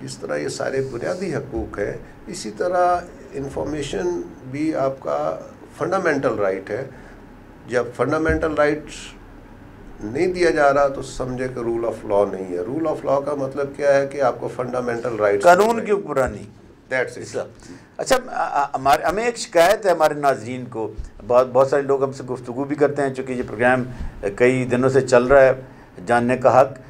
जिस तरह ये सारे बुनियादी हकूक़ हैं, इसी तरह इंफॉर्मेशन भी आपका फंडामेंटल राइट है। जब फंडामेंटल राइट्स नहीं दिया जा रहा तो समझे कि रूल ऑफ लॉ नहीं है। रूल ऑफ लॉ का मतलब क्या है कि आपको फंडामेंटल राइट्स, कानून की हुक्मरानी, दैट्स इट। अच्छा, हमें एक शिकायत है हमारे नाज़रीन को, बहुत सारे लोग हमसे गुफ्तगू भी करते हैं, चूँकि ये प्रोग्राम कई दिनों से चल रहा है जानने का हक़,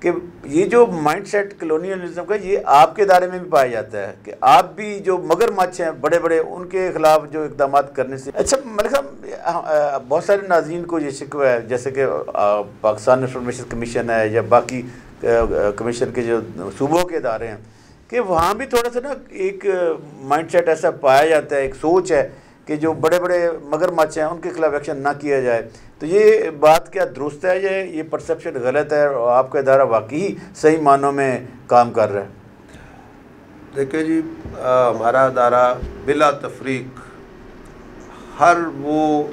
कि ये जो माइंडसेट कॉलोनियलिज्म का ये आपके दायरे में भी पाया जाता है कि आप भी जो मगरमच्छ हैं बड़े बड़े, उनके खिलाफ जो इक़दाम करने से। अच्छा मलिक साहब, बहुत सारे नाज़रीन को ये शिकवा है, जैसे कि पाकिस्तान इंफॉर्मेशन कमीशन है या बाकी कमीशन के जो सूबों के इदारे हैं, कि वहाँ भी थोड़ा सा ना एक माइंडसेट ऐसा पाया जाता है, एक सोच है कि जो बड़े बड़े मगरमच्छ हैं उनके खिलाफ एक्शन ना किया जाए। तो ये बात क्या दुरुस्त है, ये परसेप्शन गलत है और आपका इदारा वाकई सही मानों में काम कर रहा है? देखिए जी, हमारा इदारा बिला तफरीक हर वो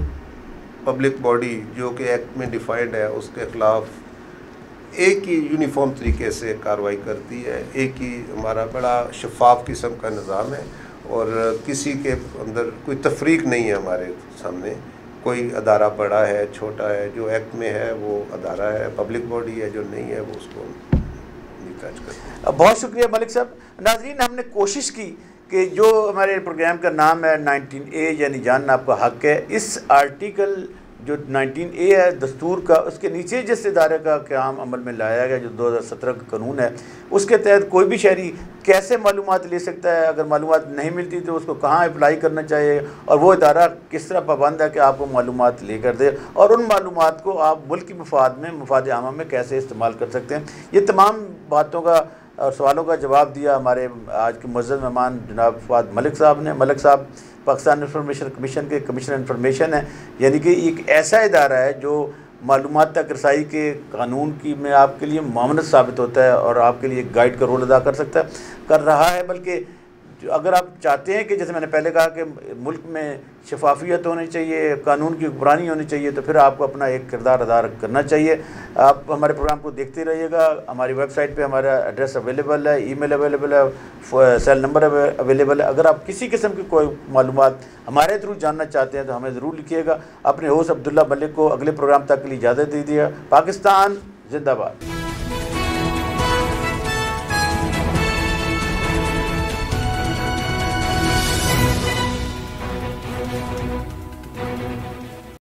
पब्लिक बॉडी जो कि एक्ट में डिफाइंड है उसके ख़िलाफ़ एक ही यूनिफॉर्म तरीके से कार्रवाई करती है। एक ही हमारा बड़ा शफाफ किस्म का निज़ाम है और किसी के अंदर कोई तफरीक नहीं है हमारे सामने। कोई अदारा बड़ा है, छोटा है, जो एक्ट में है वो अदारा है, पब्लिक बॉडी है, जो नहीं है वो उसको नहीं टच करते। बहुत शुक्रिया मलिक साहब। नाज़रीन, हमने कोशिश की कि जो हमारे प्रोग्राम का नाम है 19A यानी जानना आपका हक़ है, इस आर्टिकल जो 19A है दस्तूर का, उसके नीचे जिस इदारे का क़याम अमल में लाया गया जो 2017 का कानून है, उसके तहत कोई भी शहरी कैसे मालूमात ले सकता है, अगर मालूमात नहीं मिलती तो उसको कहाँ अप्लाई करना चाहिए और वो इदारा किस तरह पाबंद है कि आपको मालूमात लेकर दे और उन मालूमात को आप मुल्क की मफाद में, मफाद आमा में कैसे इस्तेमाल कर सकते हैं। ये तमाम बातों का और सवालों का जवाब दिया हमारे आज के मुअज़्ज़ज़ मेहमान जनाब फवाद मलिक साहब ने। मलिक साहब पाकिस्तान इंफॉर्मेशन कमीशन के कमिश्नर इंफॉर्मेशन है, यानी कि एक ऐसा इदारा है जो मालूमात तक रसाई के कानून की में आपके लिए मामनत साबित होता है और आपके लिए गाइड का रोल अदा कर रहा है। बल्कि अगर आप चाहते हैं कि जैसे मैंने पहले कहा कि मुल्क में शफाफियत होनी चाहिए, कानून की हुक्मरानी होनी चाहिए, तो फिर आपको अपना एक किरदार अदा करना चाहिए। आप हमारे प्रोग्राम को देखते रहिएगा। हमारी वेबसाइट पे हमारा एड्रेस अवेलेबल है, ईमेल अवेलेबल है, सेल नंबर अवेलेबल है। अगर आप किसी किस्म की कोई मालूमात हमारे थ्रू जानना चाहते हैं तो हमें ज़रूर लिखिएगा। अपने होस्ट अब्दुल्ला मलिक को अगले प्रोग्राम तक के लिए इजाज़त दीजिए। पाकिस्तान जिंदाबाद।